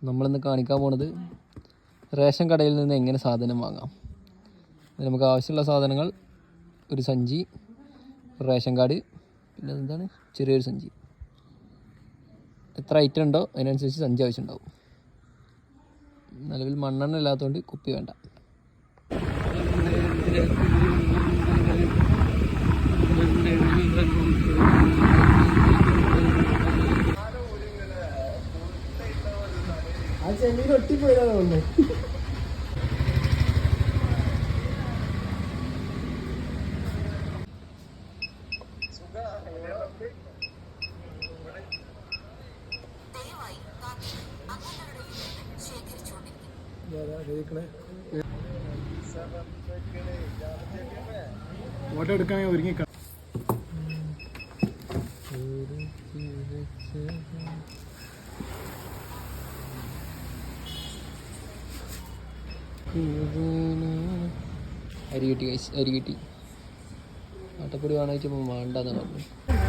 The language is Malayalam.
നമ്മളിന്ന് കാണിക്കാൻ പോണത് റേഷൻ കടയിൽ നിന്ന് എങ്ങനെ സാധനം വാങ്ങാം. നമുക്ക് ആവശ്യമുള്ള സാധനങ്ങൾ ഒരു സഞ്ചി, റേഷൻ കാർഡ്, പിന്നെ എന്താണ് ചെറിയൊരു സഞ്ചി. എത്ര ഐറ്റം ഉണ്ടോ അതിനനുസരിച്ച് സഞ്ചി ആവശ്യമുണ്ടാവും. നിലവിൽ മണ്ണെണ്ണ ഇല്ലാത്തതുകൊണ്ട് കുപ്പി വേണ്ട. ആ ചെമ്മീൻ ഒട്ടിപ്പോയതാണോ? ഫോട്ടോ എടുക്കാൻ ഒരുങ്ങി. അരി കിട്ടി, അരി കിട്ടി. ആട്ടപ്പൊടി വേണമെന്ന് വെച്ചപ്പോൾ വേണ്ടെന്നാണ് പറഞ്ഞത്.